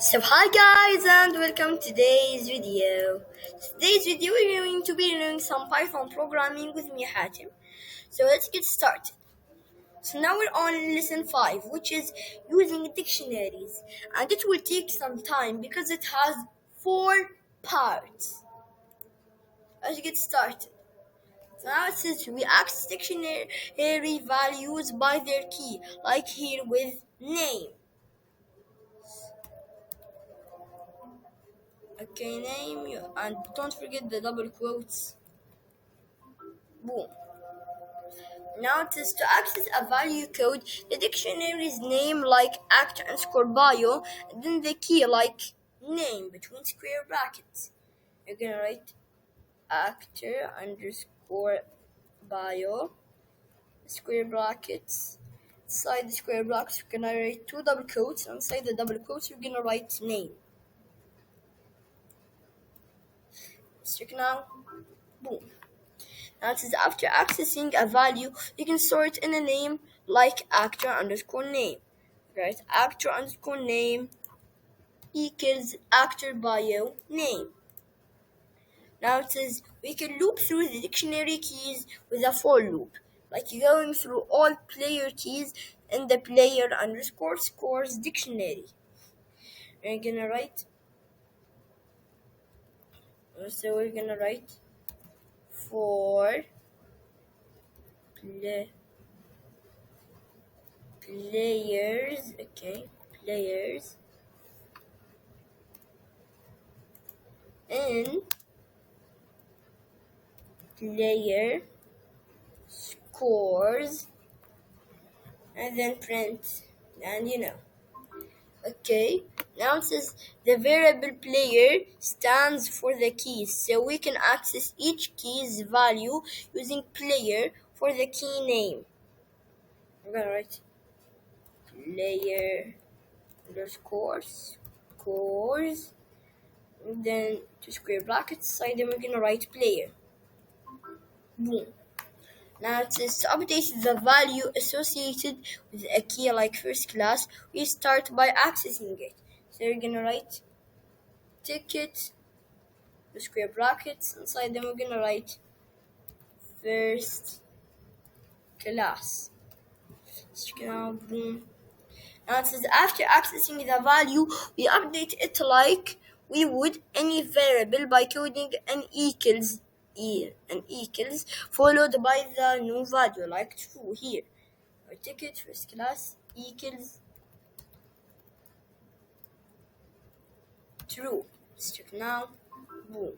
So hi guys and welcome to today's video. Today's video we're going to be learning some Python programming with me Hatem. So let's get started. So now we're on lesson 5, which is using dictionaries, and it will take some time because it has 4 parts. Let's get started. So now it says we access dictionary values by their key, like here with name. Okay, name you, and don't forget the double quotes. Boom. Now it is to access a value code, the dictionary's name like actor underscore bio, and then the key like name between square brackets. You're gonna write actor underscore bio, square brackets. Inside the square brackets, you're gonna write 2 double quotes. Inside the double quotes, you're gonna write name. Check now. Boom. Now it is after accessing a value, you can store it in a name like actor underscore name. Right? Actor underscore name equals actor bio name. Now it says we can loop through the dictionary keys with a for loop, like going through all player keys in the player underscore scores dictionary. We're gonna write for players, players in player scores, and then print, and okay. Now it says the variable player stands for the keys, so we can access each key's value using player for the key name. I'm gonna write player underscore scores, and then 2 square brackets side, then we're gonna write player. Boom. Now it says to update the value associated with a key like first class, we start by accessing it. So you're gonna write ticket, the square brackets, inside them we're gonna write first class. So now, boom. Now it says after accessing the value, we update it like we would any variable by coding an equals followed by the new value like true here. Our ticket first class equals true. Let's check now. Boom.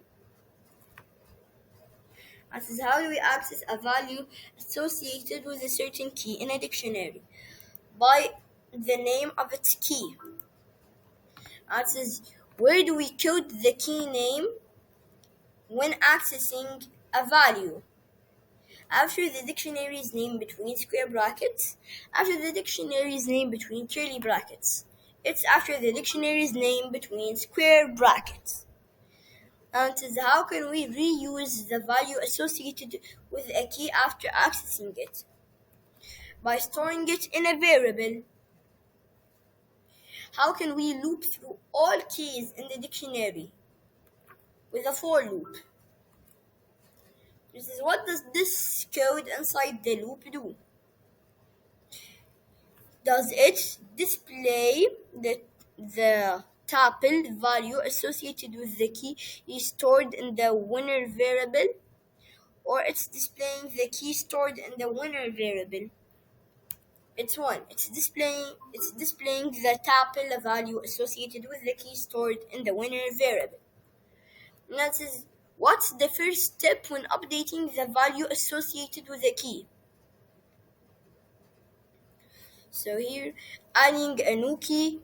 This is how we access a value associated with a certain key in a dictionary by the name of its key. This is where do we code the key name when accessing a value? After the dictionary's name between square brackets, after the dictionary's name between curly brackets. It's after the dictionary's name between square brackets. And it is how can we reuse the value associated with a key after accessing it? By storing it in a variable. How can we loop through all keys in the dictionary? With a for loop. This is what does this code inside the loop do? Does it display the tuple value associated with the key is stored in the winner variable, or it's displaying the key stored in the winner variable? It's one. It's displaying the tuple value associated with the key stored in the winner variable. And that is what's the first step when updating the value associated with the key? So here, adding a new key,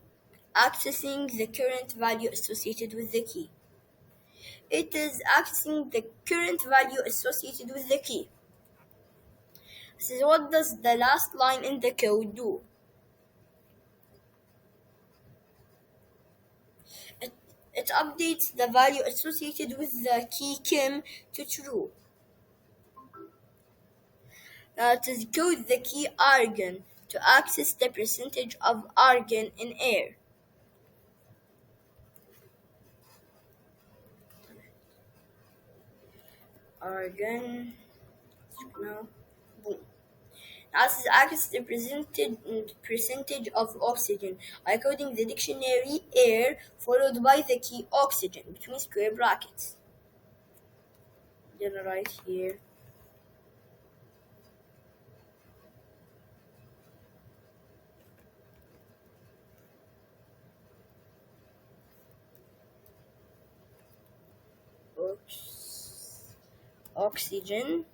accessing the current value associated with the key. It is accessing the current value associated with the key. So what does the last line in the code do? It updates the value associated with the key Kim to true. Now it is code the key argon to access the percentage of argon in air. argon. Now, boom. As is X the percentage of oxygen. By coding the dictionary air followed by the key oxygen between square brackets. Then right here. Oxygen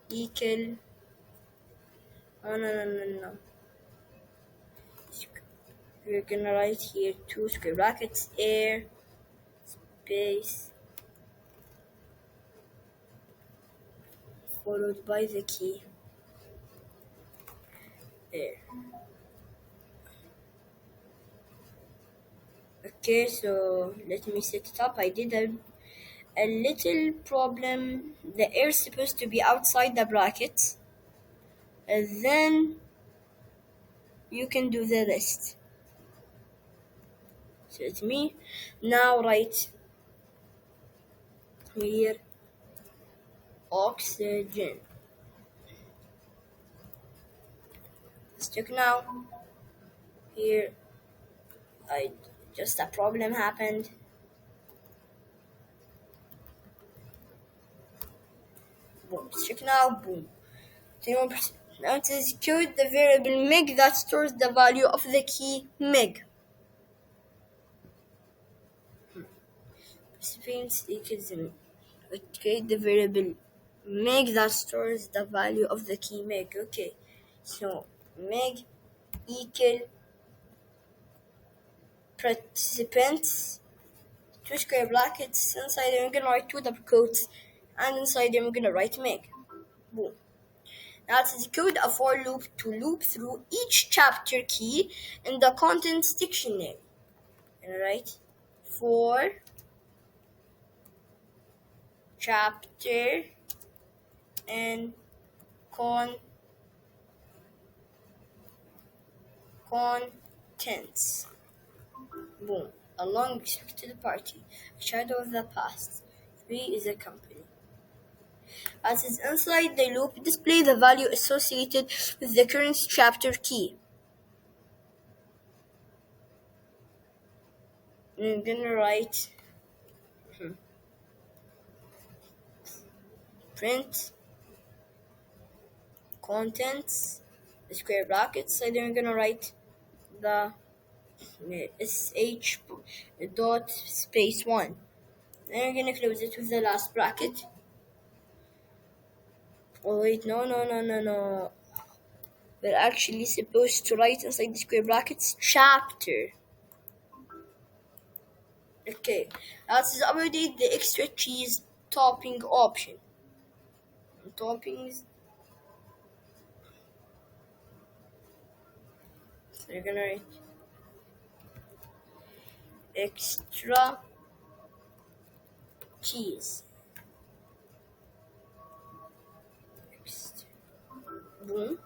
equal. Oh, no. We're gonna write here two square brackets air space followed by the key air. Okay, so let me set it up. I did a little problem. The air is supposed to be outside the bracket, and then you can do the rest. So it's me. Now write here oxygen. Let's check now. Here, just a problem happened. Boom. Let's check now. Boom. 21%. Now it is code the variable meg that stores the value of the key meg. Recipients equals create the variable meg that stores the value of the key meg. Okay, so meg equal participants, two square brackets, inside them we're gonna write two double quotes, and inside them we're gonna write meg. Boom. Now it is code a for loop to loop through each chapter key in the contents dictionary. And write for chapter and contents. Boom. Along to the party. A shadow of the past. 3 is a company. As is inside the loop, display the value associated with the current chapter key. And I'm gonna write print contents, the square brackets, so then we're gonna write the sh dot space 1. Then we're gonna close it with the last bracket. Oh wait, no. We're actually supposed to write inside the square brackets chapter. Okay, let's update the extra cheese topping option. Toppings. So you're gonna write extra cheese. Boom.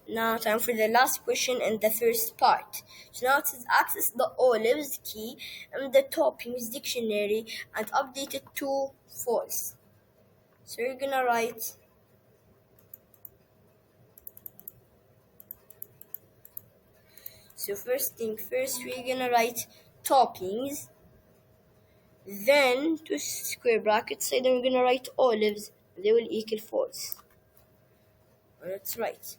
Now time for the last question in the first part. So now it says access the olives key in the toppings dictionary and update it to false. So you're gonna write first thing first, we're gonna write toppings, then two square brackets, so then we're gonna write olives, they will equal false. That's right.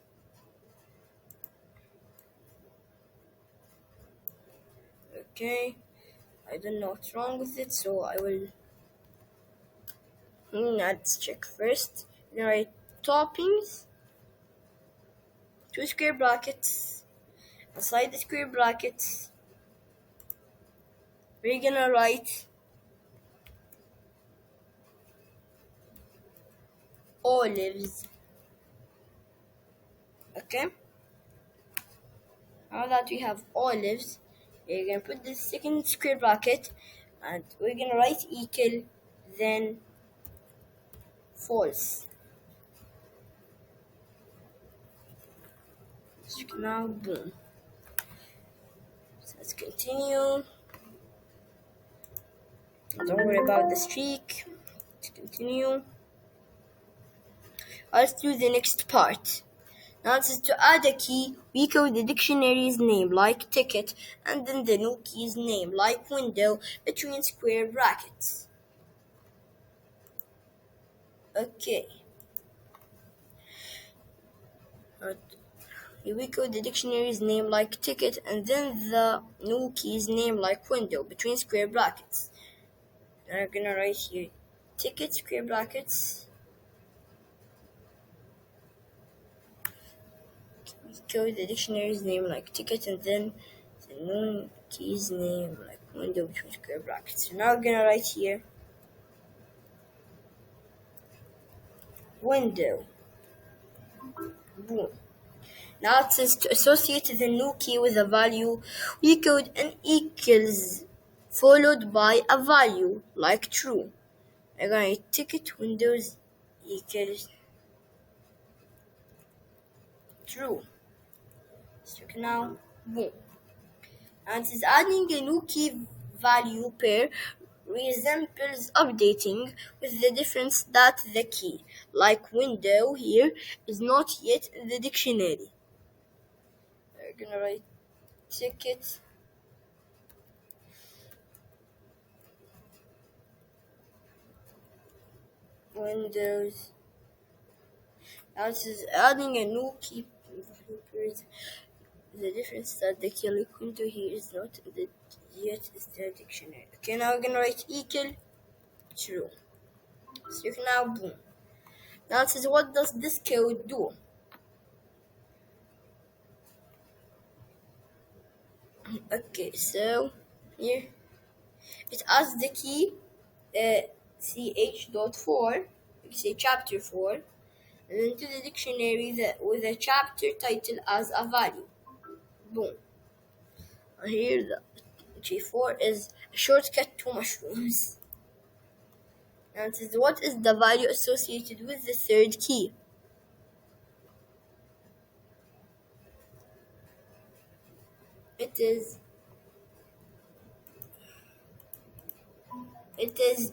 Okay, I don't know what's wrong with it, so I will let's check first. We're gonna write toppings, two square brackets, inside the square brackets we're gonna write olives. Okay, now that we have olives, we're gonna put the second square bracket and we're gonna write equal, then false. Now boom. So let's continue. Don't worry about the streak. Let's continue. Let's do the next part. Now this is to add a key, we code the dictionary's name like ticket and then the new key's name like window between square brackets. Okay. We code the dictionary's name like ticket and then the new key's name like window between square brackets. And I'm gonna write here ticket square brackets. We code the dictionary's name like ticket and then the new key's name like window between square brackets. So now I'm gonna write here window. Boom. Now it says to associate the new key with a value, we code an equals followed by a value like true. I'm gonna write ticket windows equals true. So now, boom. And it is adding a new key value pair resembles updating with the difference that the key, like window here, is not yet in the dictionary. I'm gonna write ticket windows. Now this is adding a new key. The difference that the key like window here is not the yet is the dictionary. Okay, now we're gonna write equal true. So you can now boom. Now it says what does this code do? Okay, so here it adds the key ch.4, you can say chapter 4, and into the dictionary with a chapter title as a value. Boom. And here the G4 is a shortcut to mushrooms. And it says what is the value associated with the third key? It is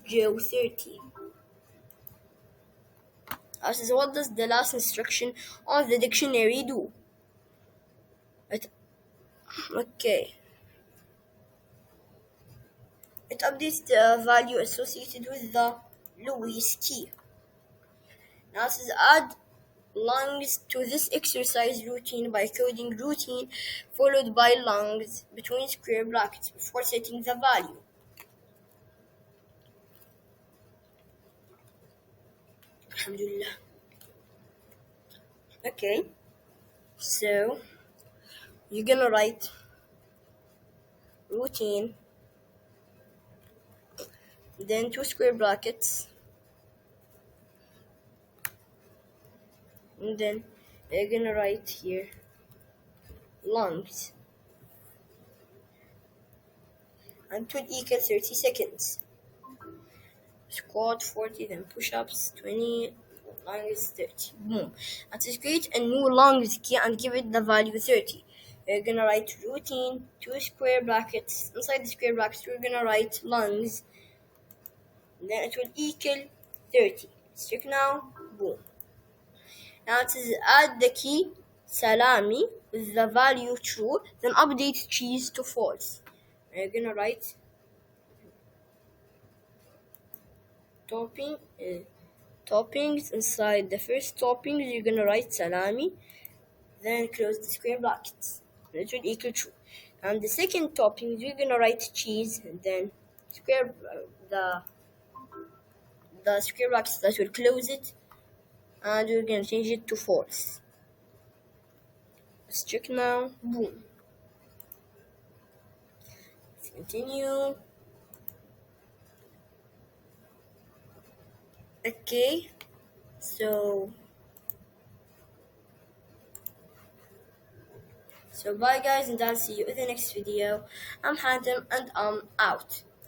J30. It says what does the last instruction of the dictionary do? Okay. It updates the value associated with the Louis key. Now it says add lungs to this exercise routine by coding routine followed by lungs between square brackets before setting the value. Alhamdulillah. Okay, so you're gonna write routine, then two square brackets, and then you're gonna write here lungs, and it will equal 30 seconds. Squat 40, then push-ups 20, lungs 30. Boom. And to create a new lungs key and give it the value 30. We're gonna write routine, two square brackets. Inside the square brackets, we're gonna write lungs. Then it will equal 30. Let's check now. Boom. Now it says add the key salami with the value true, then update cheese to false. We're gonna write toppings. Inside the first topping you're gonna write salami, then close the square brackets, it will equal true. And the second topping you're gonna write cheese, and then square the square brackets that will close it, and we're gonna change it to false. Let's check now. Boom. Let's continue. Okay, so bye guys, and I'll see you in the next video. I'm Hatem and I'm out.